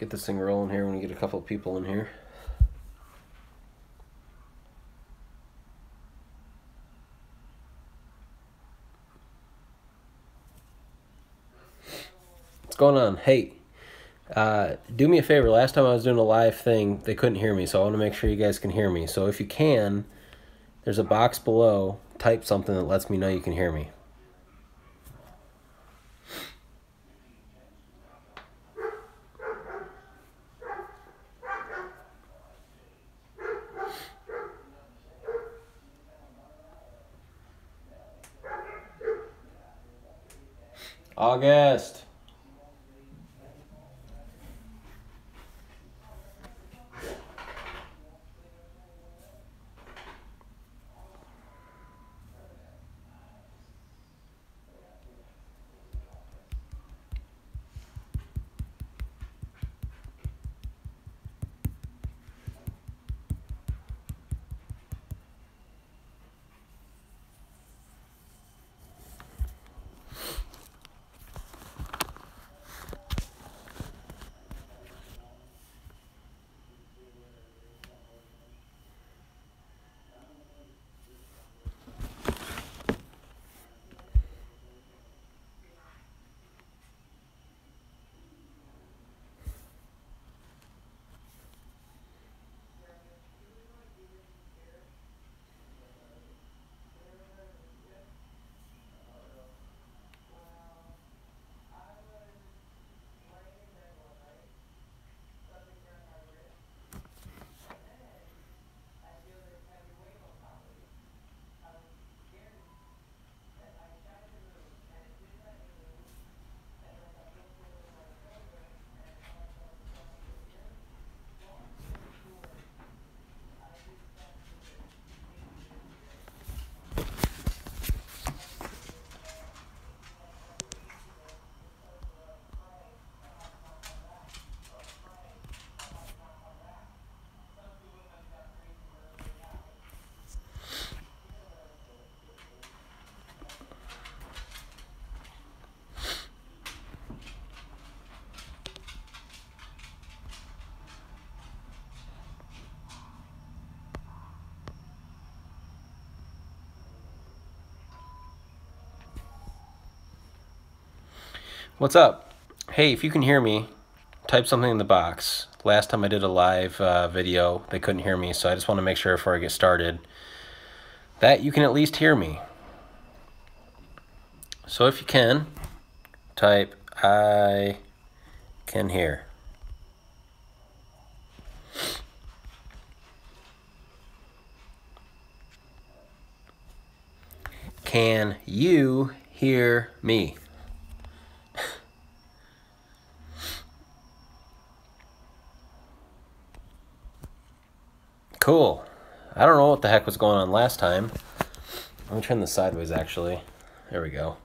get this thing rolling here when we get a couple of people in here. What's going on? Hey, do me a favor. Last time I was doing a live thing, they couldn't hear me, so I want to make sure you guys can hear me. So if you can, there's a box below. Type something that lets me know you can hear me. August. What's up? Hey, if you can hear me, type something in the box. Last time I did a live video, they couldn't hear me, so I just want to make sure before I get started that you can at least hear me. So if you can, type I can hear. Can you hear me? Cool. I don't know what the heck was going on last time. Let me turn this sideways, actually. There we go.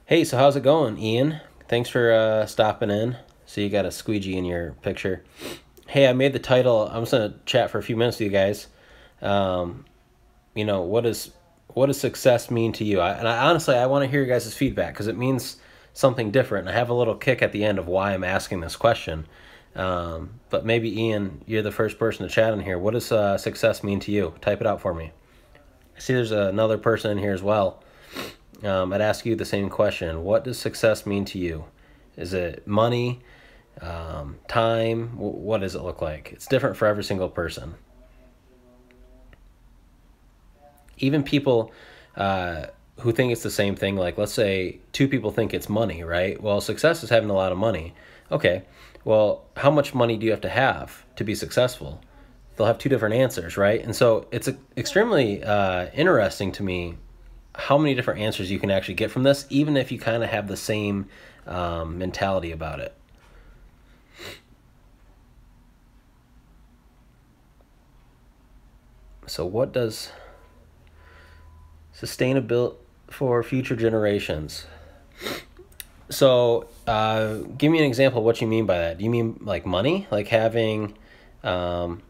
Hey, so how's it going, Ian? Thanks for stopping in. So you got a squeegee in your picture. Hey, I made the title. I'm just going to chat for a few minutes with you guys. You know, what does success mean to you? Honestly, I want to hear your guys' feedback because it means something different. I have a little kick at the end of why I'm asking this question. But maybe, Ian, you're the first person to chat in here. What does success mean to you? Type it out for me. I see there's another person in here as well. I'd ask you the same question. What does success mean to you? Is it money, time? What does it look like? It's different for every single person. Even people who think it's the same thing, like let's say two people think it's money, right? Well, success is having a lot of money. Okay, well, how much money do you have to be successful? They'll have two different answers, right? And so it's extremely interesting to me how many different answers you can actually get from this, even if you kind of have the same mentality about it. So what does sustainability for future generations? So give me an example of what you mean by that. Do you mean like money, like having, you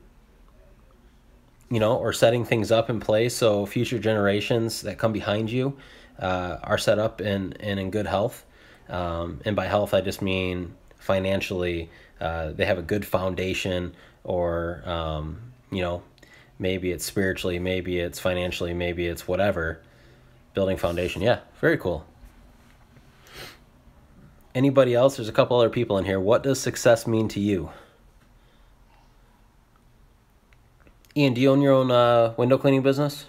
know, or setting things up in place so future generations that come behind you are set up and in good health? And by health, I just mean financially, they have a good foundation, or maybe it's spiritually, maybe it's financially, maybe it's whatever. Building foundation. Yeah, very cool. Anybody else? There's a couple other people in here. What does success mean to you? Ian, do you own your own window cleaning business?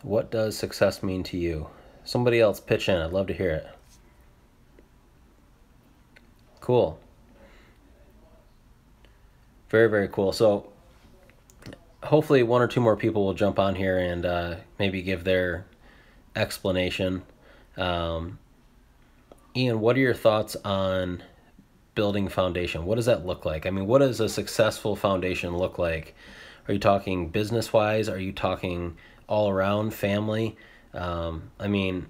What does success mean to you? Somebody else pitch in. I'd love to hear it. Cool. Very, very cool. So hopefully one or two more people will jump on here and maybe give their explanation. Ian, what are your thoughts on building foundation? What does that look like? I mean, what does a successful foundation look like? Are you talking business-wise? Are you talking all around family? I mean,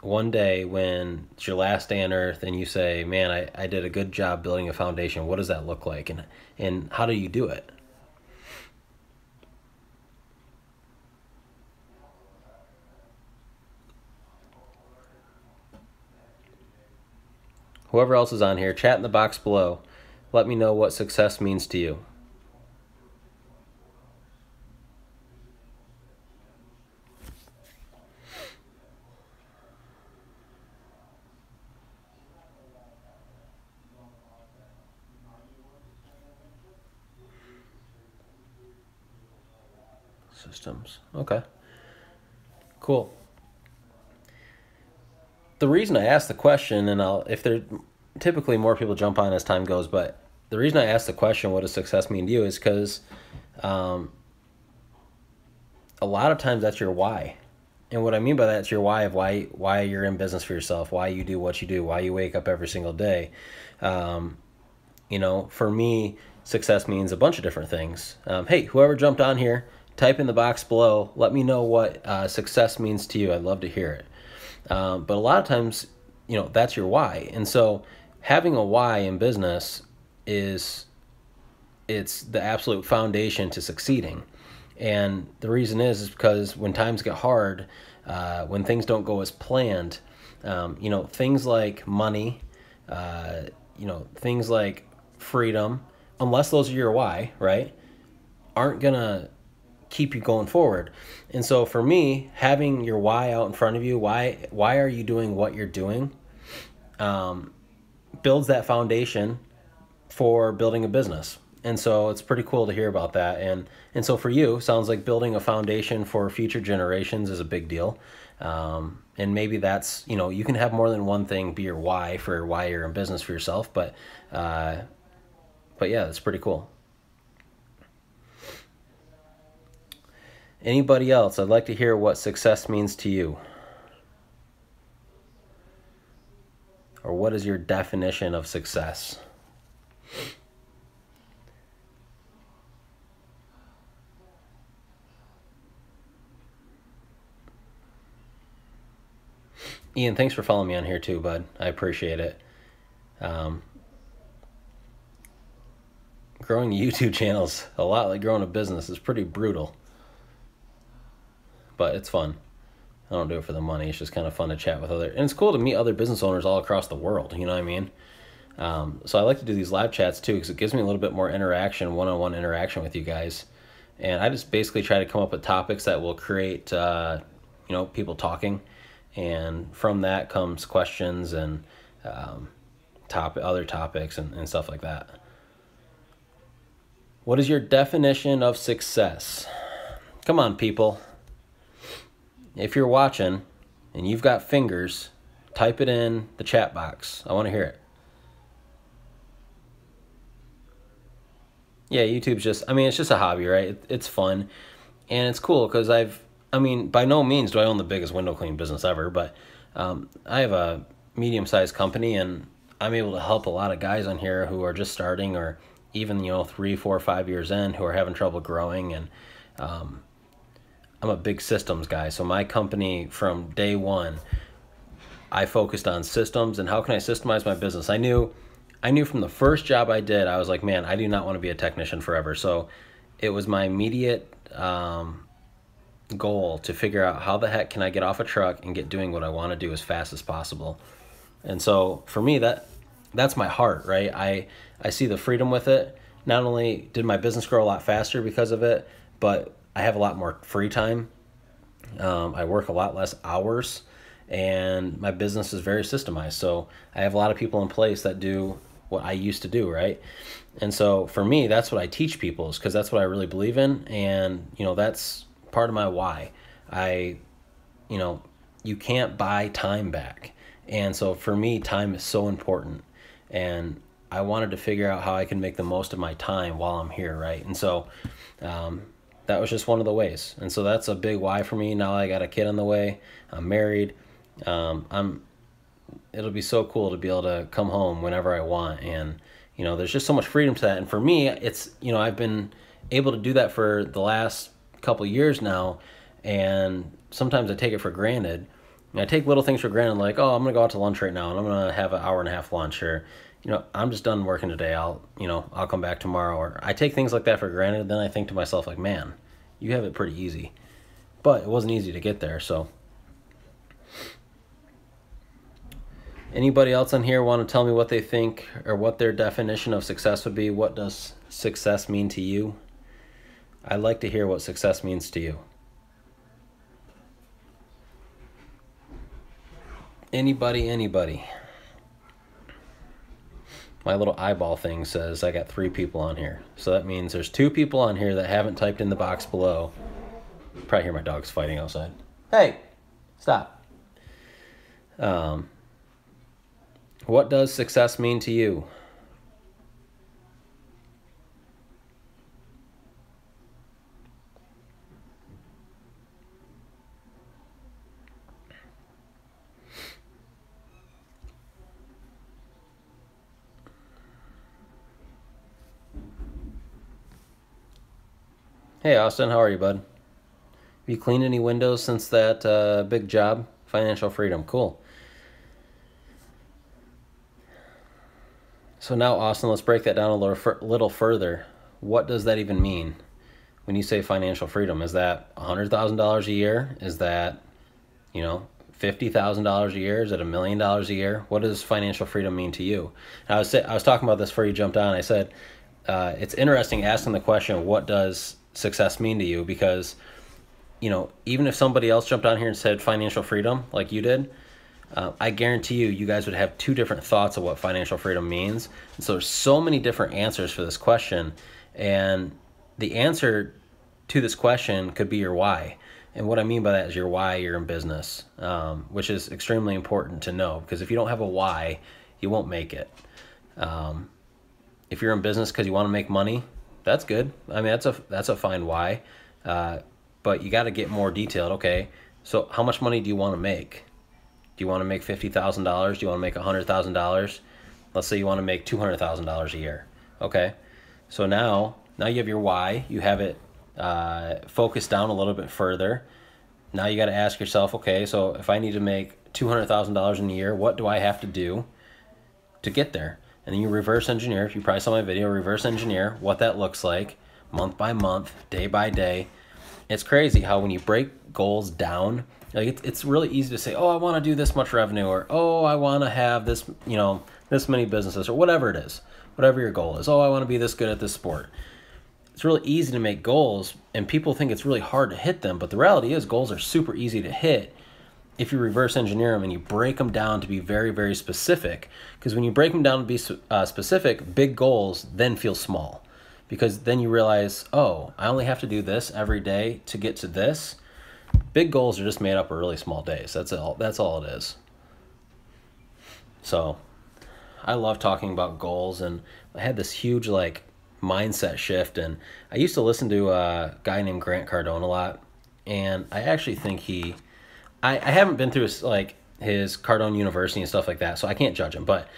one day when it's your last day on earth and you say, man, I did a good job building a foundation, what does that look like? And how do you do it? Whoever else is on here, chat in the box below. Let me know what success means to you. Systems. Okay. Cool. The reason I asked the question, and if there typically more people jump on as time goes, but the reason I asked the question, what does success mean to you, is because a lot of times that's your why. And what I mean by that, it's your why of why you're in business for yourself, why you do what you do, why you wake up every single day. For me, success means a bunch of different things. Hey, whoever jumped on here, type in the box below. Let me know what success means to you. I'd love to hear it. But a lot of times, that's your why. And so having a why in business it's the absolute foundation to succeeding. And the reason is because when times get hard, when things don't go as planned, things like money, things like freedom, unless those are your why, right, aren't gonna keep you going forward. And so for me, having your why out in front of you, why are you doing what you're doing, builds that foundation for building a business. And so it's pretty cool to hear about that. And so for you, sounds like building a foundation for future generations is a big deal. And maybe that's, you can have more than one thing be your why for why you're in business for yourself. But yeah, that's pretty cool. Anybody else? I'd like to hear what success means to you. Or what is your definition of success? Ian, thanks for following me on here too, bud. I appreciate it. Growing a YouTube channel is a lot like growing a business. It's pretty brutal, but it's fun. I don't do it for the money. It's just kind of fun to chat with and it's cool to meet other business owners all across the world. You know what I mean? So I like to do these live chats too, because it gives me a little bit more interaction, one-on-one interaction with you guys. And I just basically try to come up with topics that will create, people talking. And from that comes questions and other topics and stuff like that. What is your definition of success? Come on, people. If you're watching and you've got fingers, type it in the chat box. I want to hear it. Yeah, YouTube's it's just a hobby, right? It's fun. And it's cool because by no means do I own the biggest window cleaning business ever, but I have a medium-sized company, and I'm able to help a lot of guys on here who are just starting, or even 3, 4, 5 years in, who are having trouble growing. And I'm a big systems guy, so my company from day one, I focused on systems and how can I systemize my business. I knew from the first job I did, I was like, man, I do not want to be a technician forever. So it was my immediate goal to figure out how the heck can I get off a truck and get doing what I want to do as fast as possible. And so for me, that's my heart, right? I see the freedom with it. Not only did my business grow a lot faster because of it, but I have a lot more free time. I work a lot less hours, and my business is very systemized. So I have a lot of people in place that do what I used to do, right? And so for me, that's what I teach people, is because that's what I really believe in. And, that's part of my why. You can't buy time back. And so for me, time is so important. And I wanted to figure out how I can make the most of my time while I'm here, right? And so that was just one of the ways. And so that's a big why for me. Now I got a kid on the way. I'm married. It'll be so cool to be able to come home whenever I want. And, there's just so much freedom to that. And for me, it's, I've been able to do that for the last couple of years now. And sometimes I take it for granted. I take little things for granted, like, oh, I'm going to go out to lunch right now and I'm going to have an hour and a half lunch, or, I'm just done working today. I'll come back tomorrow. Or I take things like that for granted. Then I think to myself, like, man, you have it pretty easy. But it wasn't easy to get there. So anybody else on here want to tell me what they think or what their definition of success would be? What does success mean to you? I'd like to hear what success means to you. Anybody. My little eyeball thing says I got 3 people on here. So that means there's 2 people on here that haven't typed in the box below. You probably hear my dogs fighting outside. Hey, stop. What does success mean to you? Hey, Austin, how are you, bud? Have you cleaned any windows since that big job? Financial freedom, cool. So now, Austin, let's break that down a little further. What does that even mean when you say financial freedom? Is that $100,000 a year? Is that, $50,000 a year? Is it $1 million a year? What does financial freedom mean to you? And I was talking about this before you jumped on. I said, it's interesting asking the question, what does success mean to you? Because, even if somebody else jumped on here and said financial freedom like you did, I guarantee you guys would have 2 different thoughts of what financial freedom means. And so there's so many different answers for this question. And the answer to this question could be your why. And what I mean by that is your why you're in business, which is extremely important to know, because if you don't have a why, you won't make it. If you're in business because you want to make money, that's good. I mean, that's a fine why. But you got to get more detailed. Okay, so how much money do you want to make? Do you want to make $50,000? Do you want to make $100,000? Let's say you want to make $200,000 a year. Okay, so now you have your why. You have it focused down a little bit further. Now you got to ask yourself, okay, so if I need to make $200,000 in a year, what do I have to do to get there? And then you reverse engineer. If you probably saw my video, reverse engineer what that looks like month by month, day by day. It's crazy how when you break goals down, like it's really easy to say, oh, I want to do this much revenue, or oh, I want to have this, this many businesses, or whatever it is, whatever your goal is. Oh, I want to be this good at this sport. It's really easy to make goals, and people think it's really hard to hit them. But the reality is goals are super easy to hit if you reverse engineer them and you break them down to be very, very specific. Because when you break them down to be specific, big goals then feel small. Because then you realize, oh, I only have to do this every day to get to this. Big goals are just made up of really small days. That's all it is. So I love talking about goals, and I had this huge mindset shift. And I used to listen to a guy named Grant Cardone a lot, and I actually think I haven't been through his Cardone University and stuff like that, so I can't judge him. But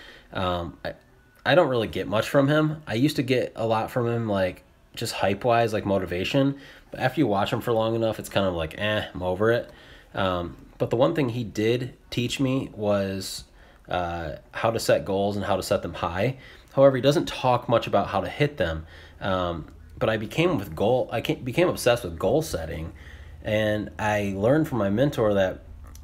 I don't really get much from him. I used to get a lot from him, just hype-wise, motivation. But after you watch him for long enough, it's kind of I'm over it. But the one thing he did teach me was how to set goals and how to set them high. However, he doesn't talk much about how to hit them. But but I became became obsessed with goal setting, and I learned from my mentor that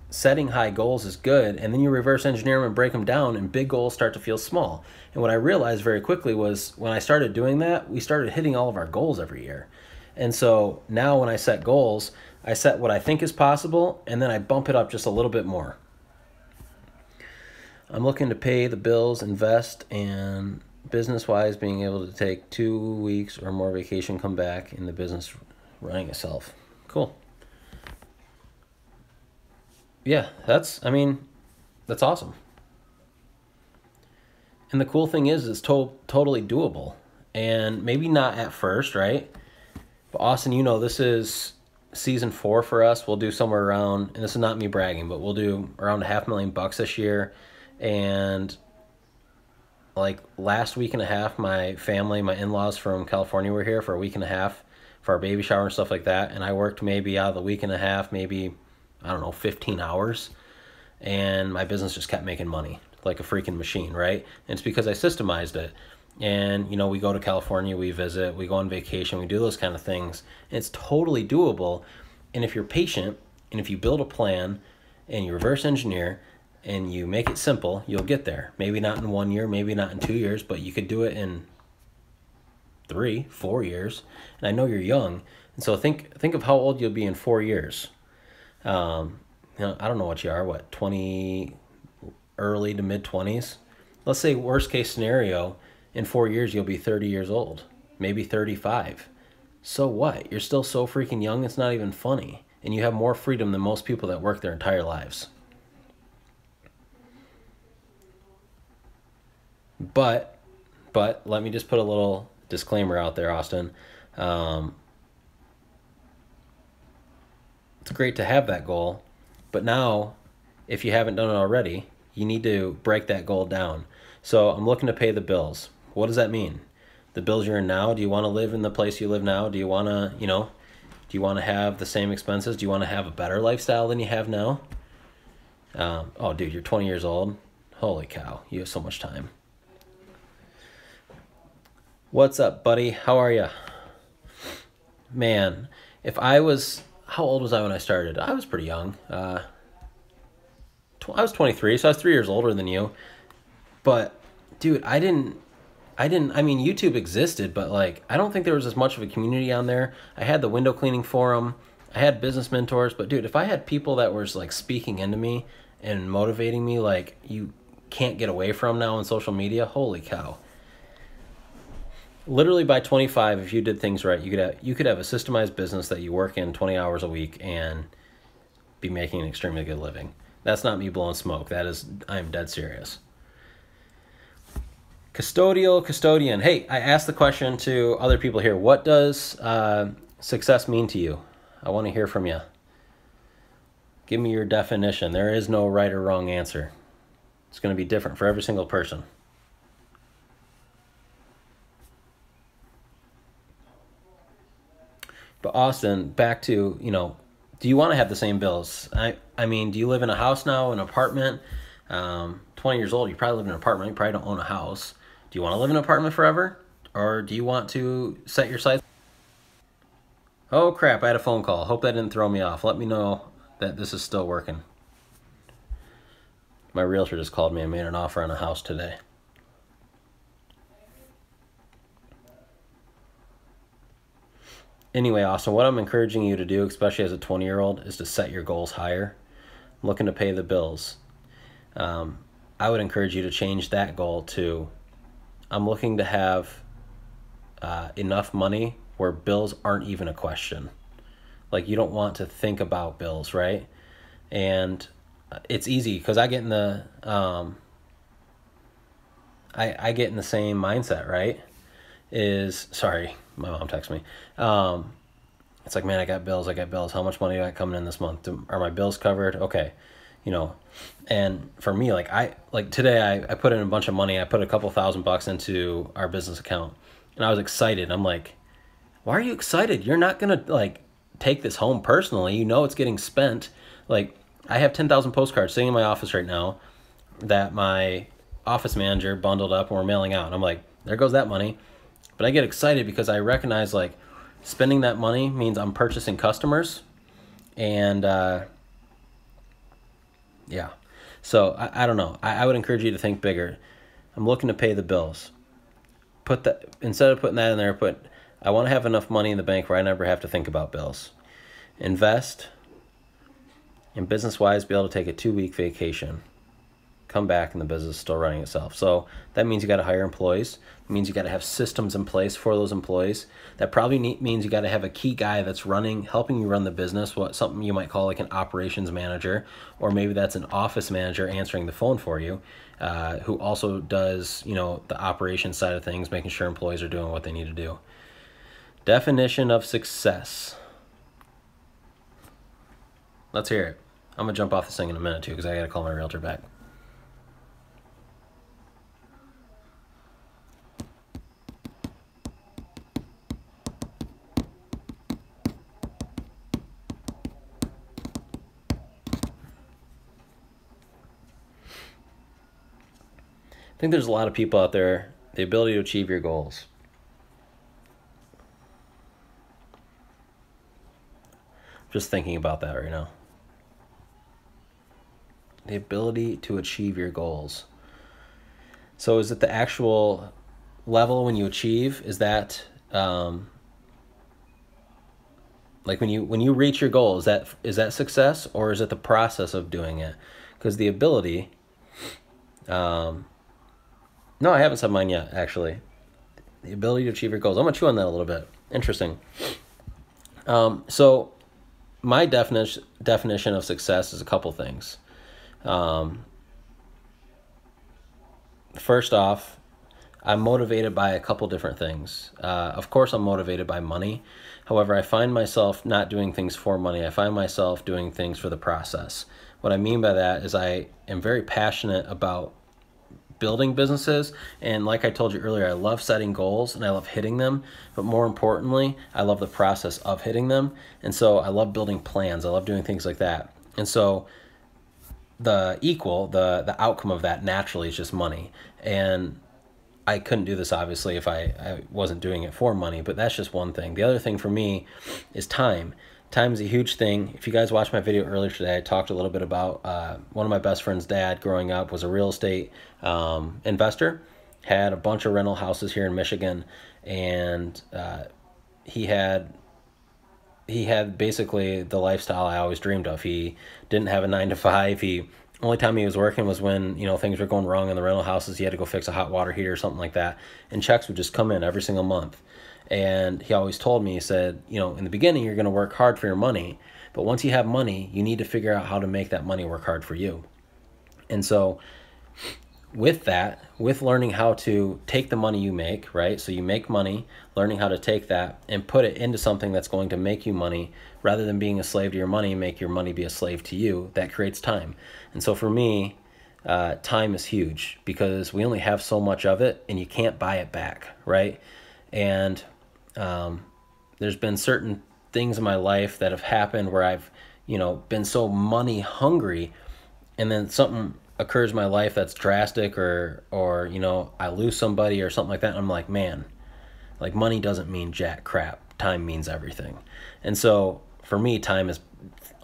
setting high goals is good, and then you reverse engineer them and break them down, and big goals start to feel small. And what I realized very quickly was when I started doing that, we started hitting all of our goals every year. And so now when I set goals, I set what I think is possible, and then I bump it up just a little bit more. I'm looking to pay the bills, invest, and business-wise, being able to take 2 weeks or more vacation, come back in the business running itself. Cool. Yeah, that's awesome. And the cool thing is it's totally doable. And maybe not at first, right? But Austin, this is season 4 for us. We'll do somewhere around, and this is not me bragging, but we'll do around $500,000 this year. And like last week and a half, my family, my in-laws from California were here for a week and a half for our baby shower and stuff like that. And I worked maybe out of the week and a half, maybe, 15 hours. And my business just kept making money like a freaking machine, right? And it's because I systemized it. And, we go to California, we visit, we go on vacation, we do those kind of things. And it's totally doable. And if you're patient, and if you build a plan, and you reverse engineer, and you make it simple, you'll get there. Maybe not in 1 year, maybe not in 2 years, but you could do it in 3, 4 years. And I know you're young. And so think of how old you'll be in 4 years. I don't know what you are, 20, early to mid-20s? Let's say worst case scenario, in 4 years you'll be 30 years old, maybe 35. So what? You're still so freaking young, it's not even funny. And you have more freedom than most people that work their entire lives. But let me just put a little disclaimer out there, Austin. It's great to have that goal, but now, if you haven't done it already, you need to break that goal down. So I'm looking to pay the bills. What does that mean? The bills you're in now, do you want to live in the place you live now? Do you want to, have the same expenses? Do you want to have a better lifestyle than you have now? Oh, dude, you're 20 years old. Holy cow, you have so much time. What's up, buddy? How are you? Man, how old was I when I started? I was pretty young. I was 23, so I was 3 years older than you. But, dude, YouTube existed, but, I don't think there was as much of a community on there. I had the window cleaning forum. I had business mentors. But, dude, if I had people that were, speaking into me and motivating me you can't get away from now on social media, holy cow. Literally by 25, if you did things right, you could have a systemized business that you work in 20 hours a week and be making an extremely good living. That's not me blowing smoke. I'm dead serious. Custodian. Hey, I asked the question to other people here. What does success mean to you? I want to hear from you. Give me your definition. There is no right or wrong answer. It's going to be different for every single person. But Austin, back to, do you want to have the same bills? I mean, do you live in a house now, an apartment? 20 years old, you probably live in an apartment. You probably don't own a house. Do you want to live in an apartment forever? Or do you want to set your sights? Oh, crap, I had a phone call. Hope that didn't throw me off. Let me know that this is still working. My realtor just called me and made an offer on a house today. Anyway, Austin, what I'm encouraging you to do, especially as a 20-year-old, is to set your goals higher. I'm looking to pay the bills. I would encourage you to change that goal to, I'm looking to have enough money where bills aren't even a question. You don't want to think about bills, right? And it's easy because I get in the I get in the same mindset, right? Sorry, my mom texted me. It's man, I got bills. How much money do I got coming in this month? Are my bills covered? Okay. And for me, today I put in a bunch of money. I put a couple $1,000 into our business account and I was excited. I'm like, why are you excited? You're not going to take this home personally. It's getting spent. I have 10,000 postcards sitting in my office right now that my office manager bundled up and we're mailing out. And I'm like, there goes that money. But I get excited because I recognize like spending that money means I'm purchasing customers. And yeah. So I don't know. I would encourage you to think bigger. I'm looking to pay the bills. Put that, instead of putting that in there, I want to have enough money in the bank where I never have to think about bills. Invest, and business-wise, be able to take a 2-week vacation. Come back and the business is still running itself. So that means you got to hire employees. It means you got to have systems in place for those employees. That probably means you got to have a key guy that's helping you run the business, something you might call like an operations manager, or maybe that's an office manager answering the phone for you, who also does, the operations side of things, making sure employees are doing what they need to do. Definition of success. Let's hear it. I'm going to jump off this thing in a minute too because I got to call my realtor back. I think there's a lot of people out there, the ability to achieve your goals. Just thinking about that right now. The ability to achieve your goals. So is it the actual level when you achieve? Is that like when you reach your goal, is that success, or is it the process of doing it? Because the ability, no, I haven't said mine yet, actually. The ability to achieve your goals. I'm going to chew on that a little bit. Interesting. So my definition of success is a couple things. First off, I'm motivated by a couple different things. Of course, I'm motivated by money. However, I find myself not doing things for money. I find myself doing things for the process. What I mean by that is I am very passionate about building businesses, and like I told you earlier, I love setting goals and I love hitting them, but more importantly, I love the process of hitting them. And so I love building plans. I love doing things like that. And so the outcome of that naturally is just money. And I couldn't do this obviously if I wasn't doing it for money, but that's just one thing. The other thing for me is time. Time is a huge thing. If you guys watched my video earlier today, I talked a little bit about one of my best friend's dad growing up was a real estate investor, had a bunch of rental houses here in Michigan, and he had basically the lifestyle I always dreamed of. He didn't have a 9 to 5. Only time he was working was when, things were going wrong in the rental houses. He had to go fix a hot water heater or something like that. And checks would just come in every single month. And he always told me, he said, in the beginning, you're going to work hard for your money. But once you have money, you need to figure out how to make that money work hard for you. And so with that, with learning how to take the money you make, right? So you make money, learning how to take that and put it into something that's going to make you money rather than being a slave to your money, make your money be a slave to you. That creates time. And so for me, time is huge because we only have so much of it and you can't buy it back, right? And there's been certain things in my life that have happened where I've, been so money hungry, and then something occurs in my life that's drastic or I lose somebody or something like that. And I'm like, man, like money doesn't mean jack crap. Time means everything. And so for me, time is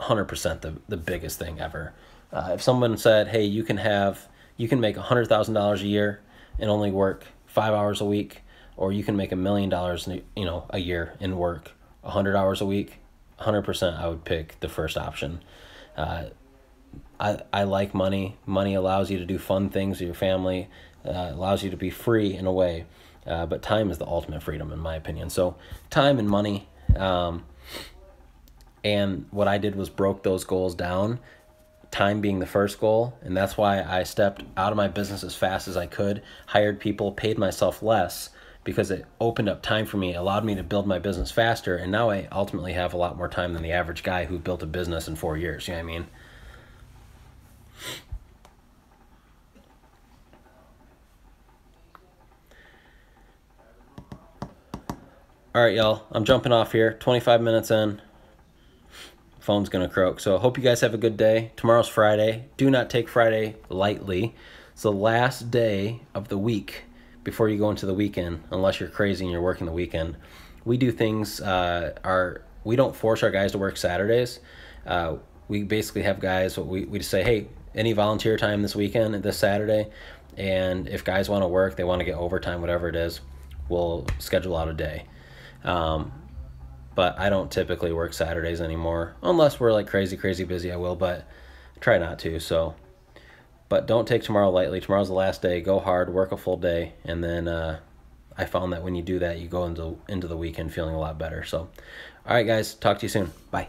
100% the biggest thing ever. If someone said, hey, you can make $100,000 a year and only work 5 hours a week, or you can make $1 million, a year and work 100 hours a week, 100% I would pick the first option. I like money. Money allows you to do fun things with your family, allows you to be free in a way, but time is the ultimate freedom in my opinion. So time and money, and what I did was broke those goals down, time being the first goal, and that's why I stepped out of my business as fast as I could, hired people, paid myself less, because it opened up time for me, allowed me to build my business faster, and now I ultimately have a lot more time than the average guy who built a business in 4 years, you know what I mean? All right, y'all, I'm jumping off here, 25 minutes in. Phone's gonna croak. So I hope you guys have a good day. Tomorrow's Friday. Do not take Friday lightly. It's the last day of the week before you go into the weekend, unless you're crazy and you're working the weekend. We do things, we don't force our guys to work Saturdays. We basically have guys, we just say, hey, any volunteer time this weekend, this Saturday, and if guys want to work, they want to get overtime, whatever it is, we'll schedule out a day. But I don't typically work Saturdays anymore. Unless we're like crazy busy, I will, but try not to. So, but don't take tomorrow lightly. Tomorrow's the last day. Go hard, work a full day, and then I found that when you do that, you go into the weekend feeling a lot better. So, all right, guys, talk to you soon. Bye.